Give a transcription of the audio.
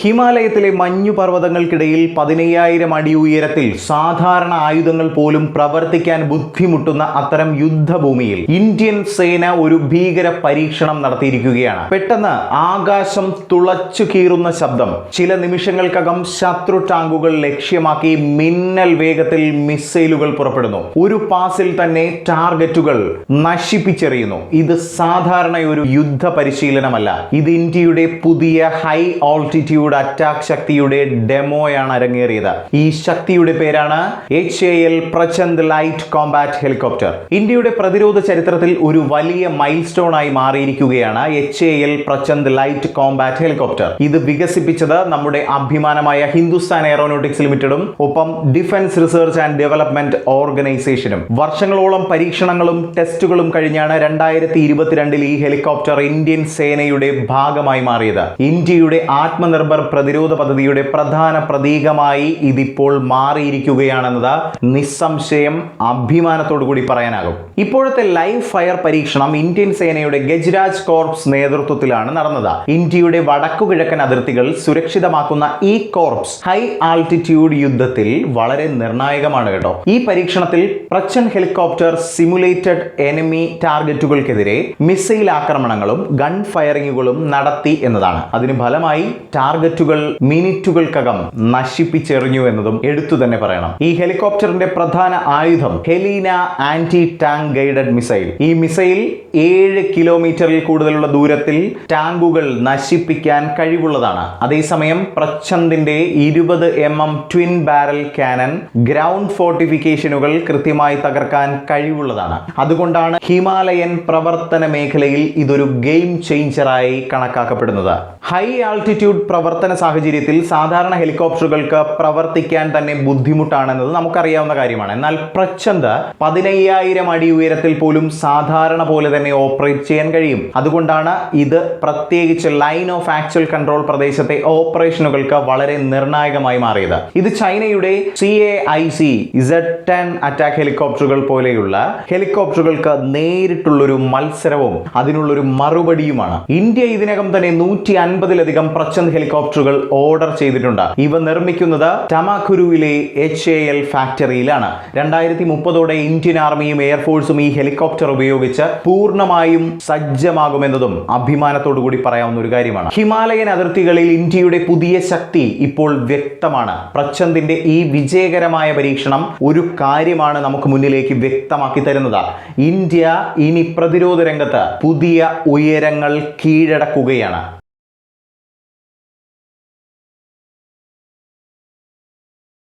ഹിമാലയത്തിലെ മഞ്ഞുപർവ്വതങ്ങൾക്കിടയിൽ 15000 അടി ഉയരത്തിൽ സാധാരണ ആയുധങ്ങൾ പോലും പ്രവർത്തിക്കാൻ ബുദ്ധിമുട്ടുന്ന അത്തരം യുദ്ധഭൂമിയിൽ ഇന്ത്യൻ സേന ഒരു ഭീകര പരീക്ഷണം നടത്തിയിരിക്കുകയാണ്. പെട്ടെന്ന് ആകാശം തുളച്ചു കീറുന്ന ശബ്ദം, ചില നിമിഷങ്ങൾക്കകം ശത്രു ടാങ്കുകൾ ലക്ഷ്യമാക്കി മിന്നൽ വേഗത്തിൽ മിസൈലുകൾ പുറപ്പെടുന്നു. ഒരു പാസിൽ തന്നെ ടാർഗറ്റുകൾ നശിപ്പിച്ചെറിയുന്നു. ഇത് സാധാരണ ഒരു യുദ്ധ പരിശീലനമല്ല. ഇത് ഇന്ത്യയുടെ പുതിയ ഹൈ ഓൾട്ടിറ്റ്യൂഡ് അറ്റാക്ക് ശക്തിയുടെ ഡെമോയാണ് അരങ്ങേറിയത്. ഈ ശക്തിയുടെ പേരാണ് HAL പ്രചന്ദ് ലൈറ്റ് കോംബാറ്റ് ഹെലികോപ്റ്റർ. ഇന്ത്യയുടെ പ്രതിരോധ ചരിത്രത്തിൽ ഒരു വലിയ മൈൽ സ്റ്റോൺ ആയി മാറിയിരിക്കുകയാണ് HAL പ്രചന്ദ് ലൈറ്റ് കോംബാറ്റ് ഹെലികോപ്റ്റർ. ഇത് വികസിപ്പിച്ചത് നമ്മുടെ അഭിമാനമായ ഹിന്ദുസ്ഥാൻ എയറോനോട്ടിക്സ് ലിമിറ്റഡും ഒപ്പം ഡിഫൻസ് റിസർച്ച് ആൻഡ് ഡെവലപ്മെന്റ് ഓർഗനൈസേഷനും. വർഷങ്ങളോളം പരീക്ഷണങ്ങളും ടെസ്റ്റുകളും കഴിഞ്ഞാണ് 2022 ഈ ഹെലികോപ്റ്റർ ഇന്ത്യൻ സേനയുടെ ഭാഗമായി മാറിയത്. ഇന്ത്യയുടെ ആത്മനിർഭർ പ്രതിരോധ പദ്ധതിയുടെ പ്രധാന പ്രതീകമായി ഇതിപ്പോൾ മാറിയിരിക്കുകയാണെന്നത് നിസ്സംശയം അഭിമാനത്തോടു കൂടി പറയാനാകും. ഇപ്പോഴത്തെ ലൈവ് ഫയർ പരീക്ഷണം ഇന്ത്യൻ സേനയുടെ ഗജരാജ് കോർപ്സ് നേതൃത്വത്തിലാണ് നടന്നത്. ഇന്ത്യയുടെ വടക്കുകിഴക്കൻ അതിർത്തികൾ സുരക്ഷിതമാക്കുന്ന ഈ കോർപ്സ് ഹൈ ആൾട്ടിറ്റ്യൂഡ് യുദ്ധത്തിൽ വളരെ നിർണായകമാണ് കേട്ടോ. ഈ പരീക്ഷണത്തിൽ പ്രചന്ദ് ഹെലികോപ്റ്റർ സിമുലേറ്റഡ് എനിമി ടാർഗറ്റുകൾക്കെതിരെ മിസൈൽ ആക്രമണങ്ങളും ഗൺ ഫയറിങ്ങുകളും നടത്തി എന്നതാണ്. അതിന് ഫലമായി ടാർഗറ്റുകൾ മിനിറ്റുകൾക്കകം നശിപ്പിച്ചെറിഞ്ഞു എന്നതും എടുത്തു തന്നെ പറയണം. ഈ ഹെലികോപ്റ്ററിന്റെ പ്രധാന ആയുധം Helina anti tank guided missile. ഈ മിസൈൽ 7 കിലോമീറ്ററിൽ കൂടുതലുള്ള ദൂരത്തിൽ ടാങ്കുകൾ നശിപ്പിക്കാൻ കഴിവുള്ളതാണ്. അതേസമയം പ്രചന്ദിന്റെ 20 mm twin barrel cannon ground ഫോർട്ടിഫിക്കേഷനുകൾ കൃത്യമായി തകർക്കാൻ കഴിവുള്ളതാണ്. അതുകൊണ്ടാണ് ഹിമാലയൻ പ്രവർത്തന മേഖലയിൽ ഇതൊരു ഗെയിം ചേഞ്ചറായി കണക്കാക്കപ്പെടുന്നത്. ഹൈ ആൾട്ടിറ്റ്യൂഡ് പ്രവർത്തന സാഹചര്യത്തിൽ സാധാരണ ഹെലികോപ്റ്ററുകൾക്ക് പ്രവർത്തിക്കാൻ തന്നെ ബുദ്ധിമുട്ടാണെന്നത് നമുക്കറിയാവുന്ന കാര്യമാണ്. എന്നാൽ പ്രചന്ദ് 15000 അടി ഉയരത്തിൽ പോലും സാധാരണ പോലെ തന്നെ ഓപ്പറേറ്റ് ചെയ്യാൻ കഴിയും. അതുകൊണ്ടാണ് ഇത് പ്രത്യേകിച്ച് ലൈൻ ഓഫ് ആക്ച്വൽ കൺട്രോൾ പ്രദേശത്തെ ഓപ്പറേഷനുകൾക്ക് വളരെ നിർണായകമായി മാറിയത്. ഇത് ചൈനയുടെ CAIC Z10 അറ്റാക്ക് ഹെലികോപ്റ്ററുകൾ പോലെയുള്ള ഹെലികോപ്റ്ററുകൾക്ക് നേരിട്ടുള്ളൊരു മത്സരവും അതിനുള്ളൊരു മറുപടിയുമാണ്. ഇന്ത്യ ഇതിനകം തന്നെ 150ലധികം പ്രചന്ദ് ഹെലികോപ്റ്ററുകൾ ഓർഡർ ചെയ്തിട്ടുണ്ട്. ഇവ നിർമ്മിക്കുന്നത് ടമാഖുരുവിലെ HAL ഫാക്ടറിയിലാണ്. 2030ഓടെ ഇന്ത്യൻ ആർമിയും എയർഫോഴ്സും ഈ ഹെലികോപ്റ്റർ ഉപയോഗിച്ച് പൂർണ്ണമായും സജ്ജമാകുമെന്നതും അഭിമാനത്തോടു കൂടി പറയാവുന്ന ഒരു കാര്യമാണ്. ഹിമാലയൻ അതിർത്തികളിൽ ഇന്ത്യയുടെ പുതിയ ശക്തി ഇപ്പോൾ വ്യക്തമാണ്. പ്രചന്ദിന്റെ ഈ വിജയകരമായ പരീക്ഷണം ഒരു കാര്യമാണ് നമുക്ക് മുന്നിലേക്ക് വ്യക്തമാക്കി തരുന്നത്. ഇന്ത്യ ഇനി പ്രതിരോധ രംഗത്ത് പുതിയ ഉയരങ്ങൾ കീഴടക്കുകയാണ്.